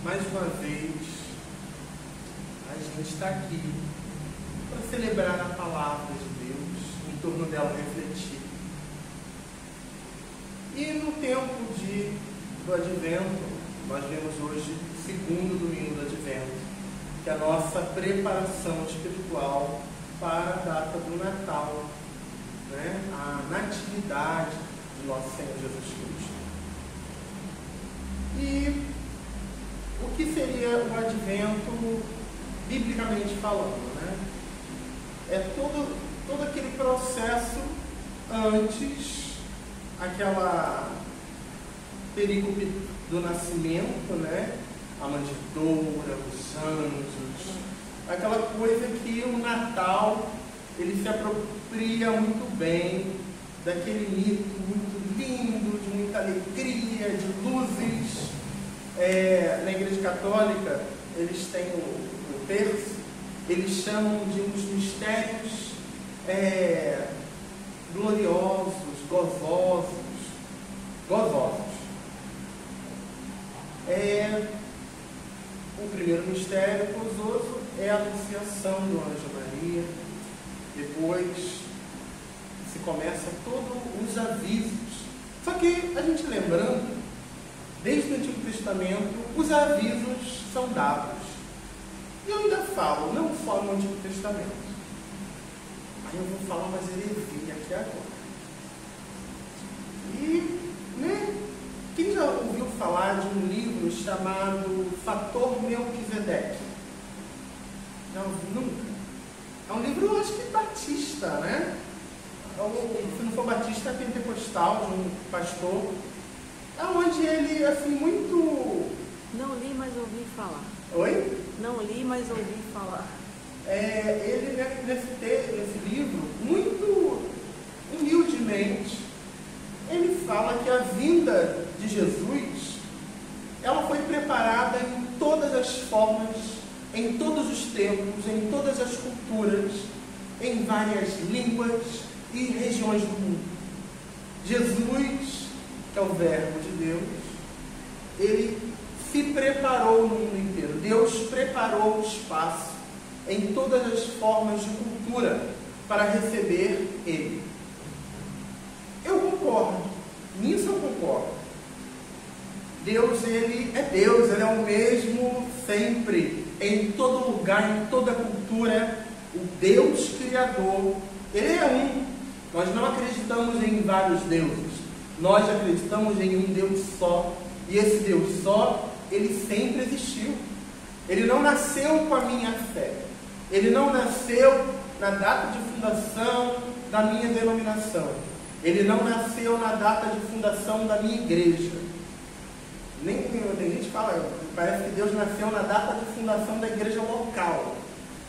mais uma vez, a gente está aqui para celebrar a palavra de Deus, em torno dela refletir. E no tempo do Advento, nós vemos hoje o segundo domingo do Advento, que é a nossa preparação espiritual para a data do Natal, né? A natividade de nosso Senhor Jesus Cristo. E o que seria o Advento, biblicamente falando, né? É todo aquele processo antes, aquela perícope do nascimento, né? A manjedoura, os anjos, aquela coisa que o Natal, ele se apropria muito bem daquele mito muito lindo, de muita alegria, de luzes. Na Igreja Católica, eles têm o terço, eles chamam de uns mistérios gloriosos, gozosos. O primeiro mistério gozoso é a anunciação do anjo Maria. Depois se começa todos os avisos. Só que a gente lembrando, desde o Antigo Testamento, os avisos são dados. E eu ainda falo, não só no Antigo Testamento. Aí eu vou falar umas heresias aqui agora. E, né? Quem já ouviu falar de um livro chamado Fator Melquisedeque? Não ouviu nunca? É um livro, acho que batista, né? Se não for batista, é pentecostal, de um pastor. É onde ele, assim, muito... Não li, mas ouvi falar. Oi? Não li, mas ouvi falar. Ele, nesse livro, muito humildemente, ele fala que a vinda de Jesus, ela foi preparada em todas as formas, em todos os tempos, em todas as culturas, em várias línguas e regiões do mundo. Jesus, que é o Verbo de Deus, ele se preparou no mundo inteiro. Deus preparou o espaço em todas as formas de cultura para receber ele. Eu concordo, nisso eu concordo. Deus, ele é Deus, ele é o mesmo sempre, em todo lugar, em toda cultura. O Deus Criador, ele é um. Nós não acreditamos em vários deuses, nós acreditamos em um Deus só. E esse Deus só, ele sempre existiu. Ele não nasceu com a minha fé, ele não nasceu na data de fundação da minha denominação, ele não nasceu na data de fundação da minha igreja. Tem gente que fala, parece que Deus nasceu na data de fundação da igreja local.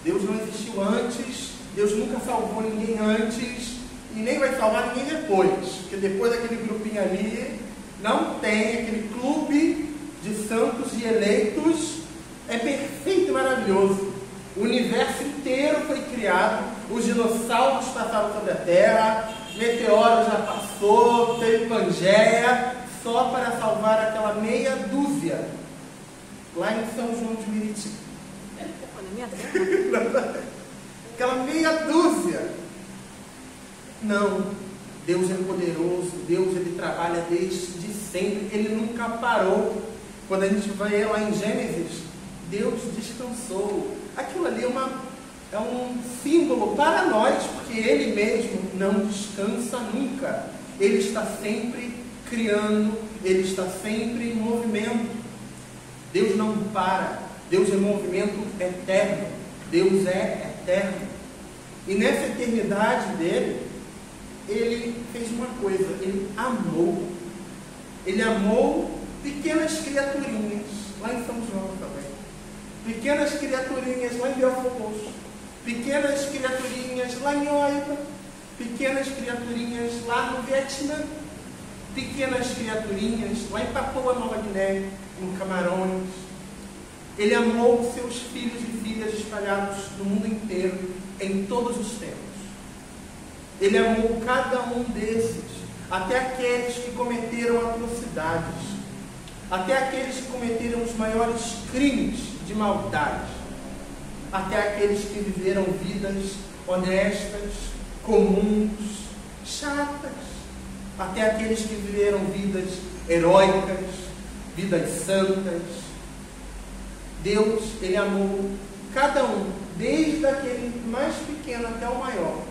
Deus não existiu antes, Deus nunca salvou ninguém antes e nem vai salvar ninguém depois, porque depois daquele grupinho ali não tem, aquele clube de santos e eleitos é perfeito e maravilhoso. O universo inteiro foi criado, os dinossauros passaram sobre a Terra, meteoro já passou, teve Pangeia, só para salvar aquela meia dúzia lá em São João de Meriti. Aquela meia dúzia. Não, Deus é poderoso, Deus, ele trabalha desde sempre, ele nunca parou. Quando a gente vai lá em Gênesis, Deus descansou. Aquilo ali é um símbolo para nós, porque ele mesmo não descansa nunca. Ele está sempre criando, ele está sempre em movimento. Deus não para, Deus é movimento eterno, Deus é eterno. E nessa eternidade dele, ele fez uma coisa, ele amou. Ele amou pequenas criaturinhas, lá em São João também. Pequenas criaturinhas lá em Belfort Roxo. Pequenas criaturinhas lá em Oiva. Pequenas criaturinhas lá no Vietnã. Pequenas criaturinhas lá em Papua Nova Guiné, em Camarões. Ele amou seus filhos e filhas espalhados no mundo inteiro, em todos os tempos. Ele amou cada um desses, até aqueles que cometeram atrocidades. até aqueles que cometeram os maiores crimes de maldade, até aqueles que viveram vidas honestas, comuns, chatas, até aqueles que viveram vidas heróicas, vidas santas. Deus, Ele amou cada um, desde aquele mais pequeno até o maior.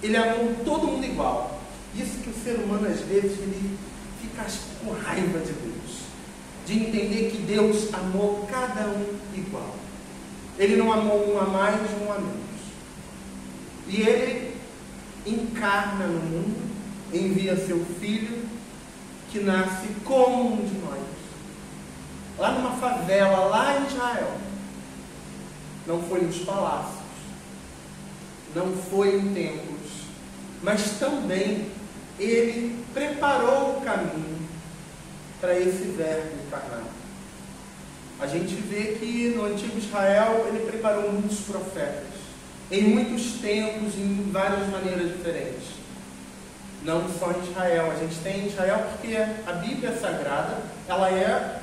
Ele amou todo mundo igual. Isso que o ser humano, às vezes, ele fica com raiva de Deus, de entender que Deus amou cada um igual. Ele não amou um a mais, um a menos. E Ele encarna no mundo, envia seu Filho, que nasce como um de nós, lá numa favela, lá em Israel. Não foi nos palácios, não foi em templos, mas também Ele preparou o caminho para esse verbo encarnado. A gente vê que no antigo Israel Ele preparou muitos profetas, em muitos tempos, em várias maneiras diferentes. Não só em Israel, a gente tem em Israel porque a Bíblia Sagrada, ela é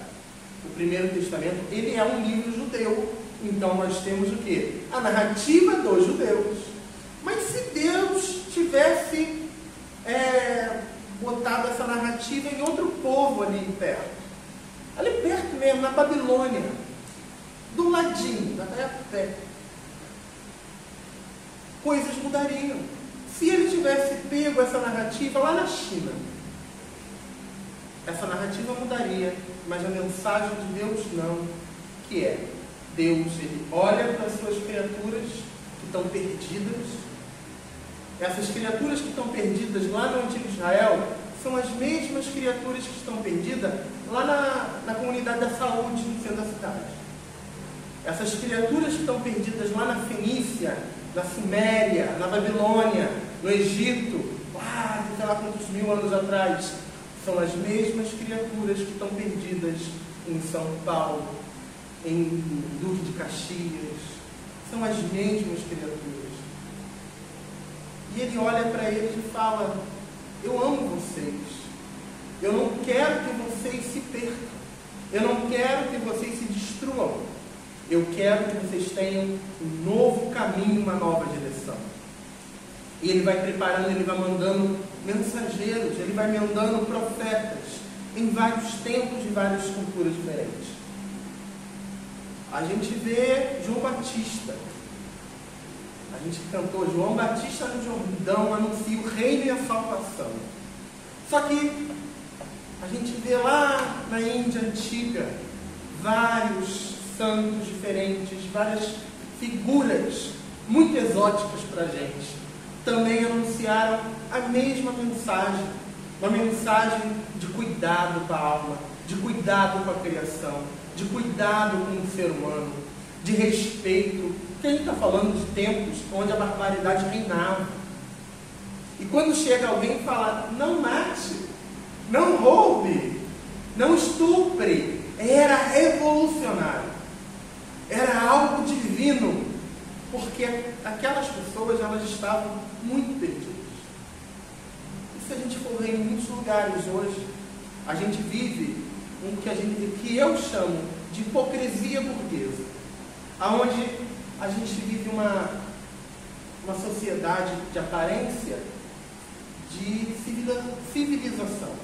o Primeiro Testamento, ele é um livro judeu. Então nós temos o quê? A narrativa dos judeus. Mas se Deus tivesse botado essa narrativa em outro povo ali perto mesmo, na Babilônia, do ladinho, até perto, coisas mudariam. Se ele tivesse pego essa narrativa lá na China, essa narrativa mudaria, mas a mensagem de Deus não, que é Deus, Ele olha para as suas criaturas que estão perdidas. Essas criaturas que estão perdidas lá no antigo Israel são as mesmas criaturas que estão perdidas lá na comunidade da saúde no centro da cidade. Essas criaturas que estão perdidas lá na Fenícia, na Suméria, na Babilônia, no Egito, lá, sei lá quantos mil anos atrás, são as mesmas criaturas que estão perdidas em São Paulo, em Duque de Caxias. São as mesmas criaturas. E Ele olha para eles e fala: eu amo vocês. Eu não quero que vocês se percam. Eu não quero que vocês se destruam. Eu quero que vocês tenham um novo caminho, uma nova direção. E Ele vai preparando, Ele vai mandando mensageiros, Ele vai mandando profetas em vários tempos e várias culturas diferentes. A gente vê João Batista. A gente cantou João Batista no Jordão, anuncia o reino e a salvação. Só que a gente vê lá na Índia antiga vários santos diferentes, várias figuras muito exóticas para a gente. Também anunciaram a mesma mensagem, uma mensagem de cuidado com a alma, de cuidado com a criação, de cuidado com o ser humano, de respeito. Porque a gente está falando de tempos onde a barbaridade reinava. E quando chega alguém e fala: não mate, não roube, não estupre, era revolucionário, era algo divino, porque aquelas pessoas, elas estavam muito perdidas. E se a gente for ver em muitos lugares hoje, a gente vive que eu chamo de hipocrisia burguesa, aonde a gente vive uma sociedade de aparência de civilização,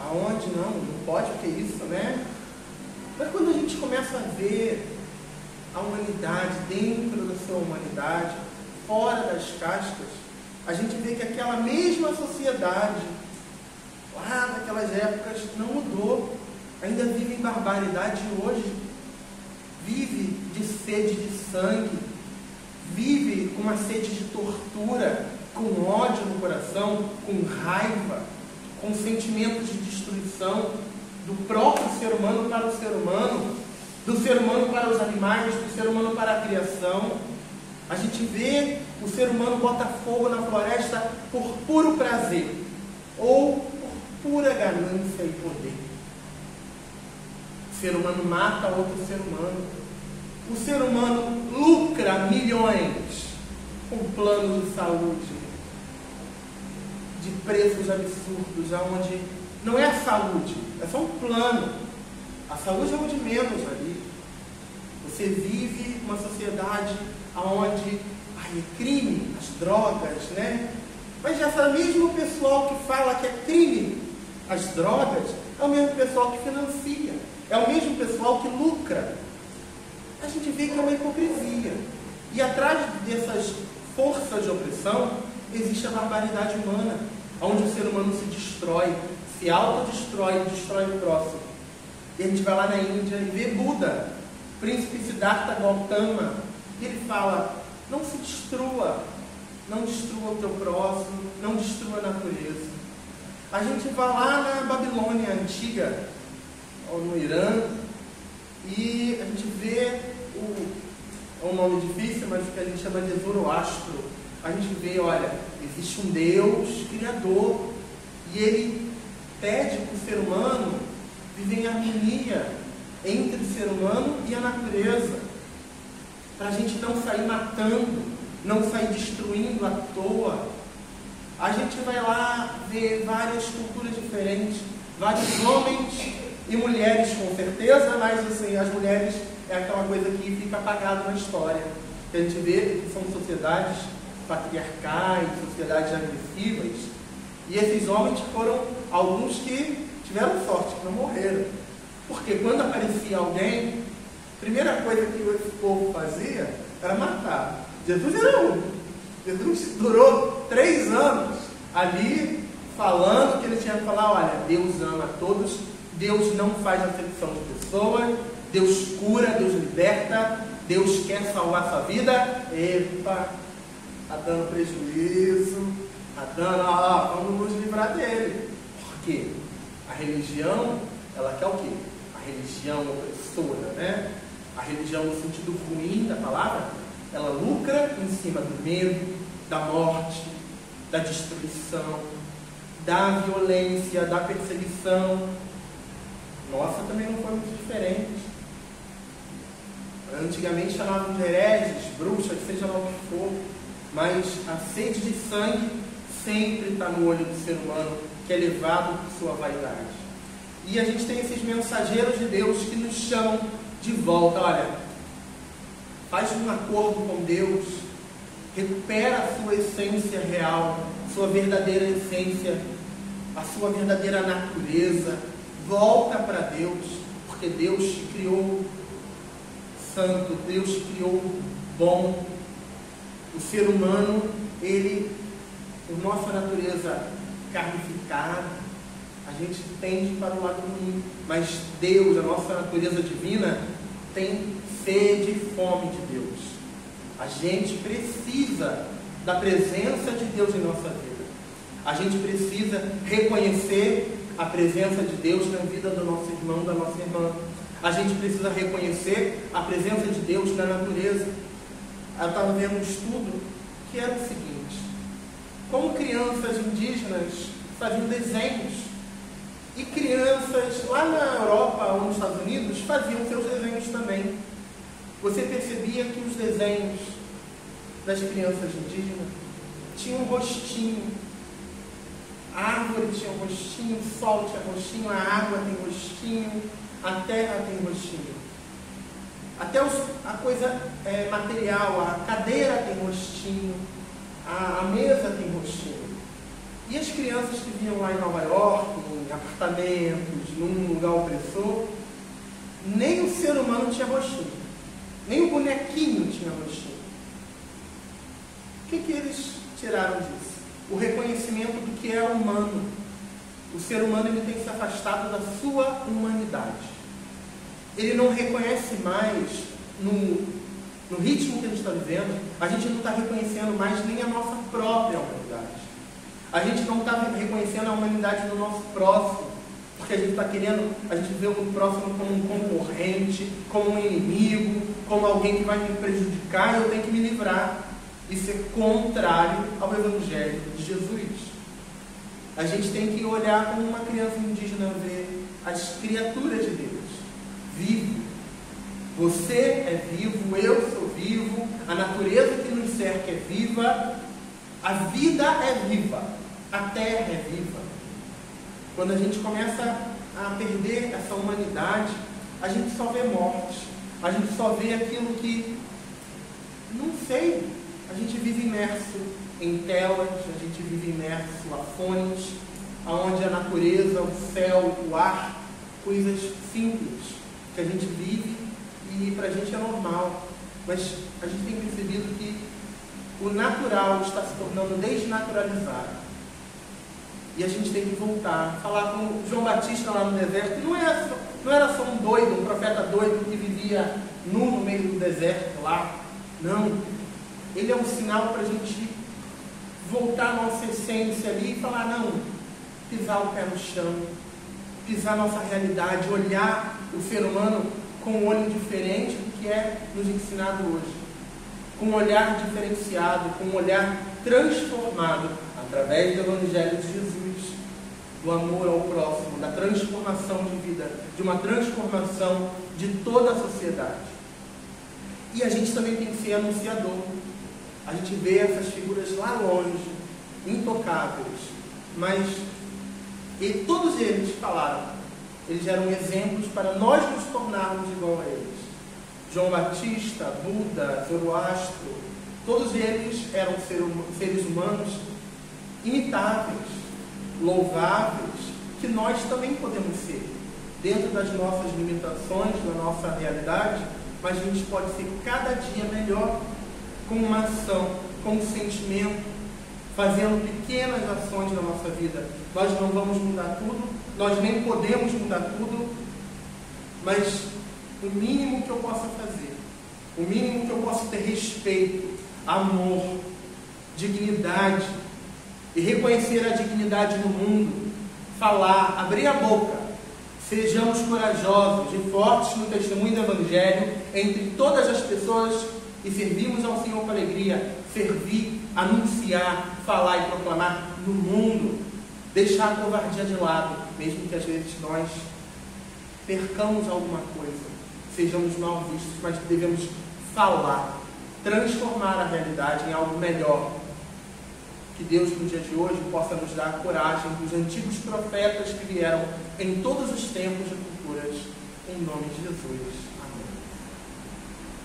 aonde não pode, o que é isso, né? Mas quando a gente começa a ver a humanidade dentro da sua humanidade, fora das cascas, a gente vê que aquela mesma sociedade, lá naquelas épocas, não mudou. Ainda vive em barbaridade hoje. Vive de sede de sangue. Vive com uma sede de tortura, com ódio no coração, com raiva, com sentimentos de destruição do próprio ser humano para o ser humano, do ser humano para os animais, do ser humano para a criação. A gente vê o ser humano bota fogo na floresta por puro prazer, ou por pura ganância e poder. O ser humano mata outro ser humano. O ser humano lucra milhões com planos de saúde, de preços absurdos, onde não é a saúde, é só um plano. A saúde é o de menos ali. Você vive uma sociedade onde é crime, as drogas, né? Mas essa mesmo pessoal que fala que é crime as drogas, é o mesmo pessoal que financia, é o mesmo pessoal que lucra. A gente vê que é uma hipocrisia. E atrás dessas forças de opressão, existe a barbaridade humana, onde o ser humano se destrói, se autodestrói, destrói o próximo. E a gente vai lá na Índia e vê Buda, príncipe Siddhartha Gautama, e ele fala: não se destrua, não destrua o teu próximo, não destrua a natureza. A gente vai lá na Babilônia antiga, ou no Irã, e a gente vê é um nome difícil, mas o que a gente chama de Zoroastro. A gente vê, olha, existe um Deus criador, e ele pede para o ser humano viver em harmonia entre o ser humano e a natureza, para a gente não sair matando, não sair destruindo à toa. A gente vai lá ver várias culturas diferentes, vários homens e mulheres com certeza, mas assim, as mulheres é aquela coisa que fica apagada na história. A gente vê que são sociedades patriarcais, sociedades agressivas, e esses homens foram alguns que tiveram sorte, que não morreram. Porque quando aparecia alguém, a primeira coisa que esse povo fazia era matar. Jesus era um. Jesus durou 3 anos ali falando que ele tinha que falar: olha, Deus ama a todos, Deus não faz acepção de pessoas, Deus cura, Deus liberta, Deus quer salvar a sua vida. Epa, está dando prejuízo, está dando, vamos nos livrar dele. Por quê? A religião, ela quer o quê? A religião opressora, né? A religião no sentido ruim da palavra, ela lucra em cima do medo, da morte, da destruição, da violência, da perseguição. Nossa, também não foi muito diferente. Antigamente chamavam de hereges, bruxas, seja lá o que for, mas a sede de sangue sempre está no olho do ser humano, que é levado por sua vaidade. E a gente tem esses mensageiros de Deus que nos chamam de volta: olha, faz um acordo com Deus, recupera a sua essência real, sua verdadeira essência, a sua verdadeira natureza, volta para Deus, porque Deus te criou santo, Deus te criou bom. O ser humano, por nossa natureza carnificada, a gente tende para o lado ruim, mas Deus, a nossa natureza divina, tem sede e fome de Deus. A gente precisa da presença de Deus em nossa vida. A gente precisa reconhecer a presença de Deus na vida do nosso irmão, da nossa irmã. A gente precisa reconhecer a presença de Deus na natureza. Eu estava vendo um estudo que era o seguinte: como crianças indígenas faziam desenhos, e crianças lá na Europa ou nos Estados Unidos faziam seus desenhos também. Você percebia que os desenhos das crianças indígenas tinham um rostinho. A árvore tinha um rostinho, o sol tinha rostinho, a água tem rostinho, a terra tem rostinho. Até a coisa material, a cadeira tem rostinho, a mesa tem rostinho. E as crianças que vinham lá em Nova York, em apartamentos, num lugar opressor, nem o ser humano tinha rostinho, nem o bonequinho tinha rostinho. O que eles tiraram disso? O reconhecimento do que é humano. O ser humano, ele tem se afastado da sua humanidade. Ele não reconhece mais, no ritmo que a gente está vivendo, a gente não está reconhecendo mais nem a nossa própria humanidade. A gente não está reconhecendo a humanidade do nosso próximo, porque a gente está querendo, a gente vê o próximo como um concorrente, como um inimigo, como alguém que vai me prejudicar e eu tenho que me livrar. Isso é contrário ao Evangelho de Jesus. A gente tem que olhar como uma criança indígena vê as criaturas de Deus. Vivo. Você é vivo, eu sou vivo, a natureza que nos cerca é viva, a vida é viva, a terra é viva. Quando a gente começa a perder essa humanidade, a gente só vê morte, a gente só vê aquilo que, não sei, a gente vive imerso em telas, a gente vive imerso a fones, onde a natureza, o céu, o ar, coisas simples que a gente vive e para a gente é normal. Mas a gente tem percebido que o natural está se tornando desnaturalizado. E a gente tem que voltar. Falar com João Batista lá no deserto, não era só um doido, um profeta doido que vivia nu no meio do deserto lá. Não. Ele é um sinal para a gente voltar à nossa essência ali e falar, não, pisar o pé no chão, pisar a nossa realidade, olhar o ser humano com um olho diferente do que é nos ensinado hoje. Com um olhar diferenciado, com um olhar transformado através do Evangelho de Jesus, do amor ao próximo, da transformação de vida, de uma transformação de toda a sociedade. E a gente também tem que ser anunciador. A gente vê essas figuras lá longe, intocáveis, mas todos eles falaram, eles eram exemplos para nós nos tornarmos igual a eles. João Batista, Buda, Zoroastro, todos eles eram seres humanos imitáveis, louváveis, que nós também podemos ser, dentro das nossas limitações, da nossa realidade, mas a gente pode ser cada dia melhor, com uma ação, com um sentimento, fazendo pequenas ações na nossa vida. Nós não vamos mudar tudo, nós nem podemos mudar tudo, mas o mínimo que eu possa fazer, o mínimo que eu possa ter respeito, amor, dignidade, e reconhecer a dignidade no mundo, falar, abrir a boca, sejamos corajosos e fortes no testemunho do Evangelho entre todas as pessoas e servimos ao Senhor com alegria, servir, anunciar, falar e proclamar no mundo, deixar a covardia de lado, mesmo que às vezes nós percamos alguma coisa, sejamos mal vistos, mas devemos falar, transformar a realidade em algo melhor. Que Deus no dia de hoje possa nos dar a coragem dos antigos profetas que vieram em todos os tempos e culturas, em nome de Jesus.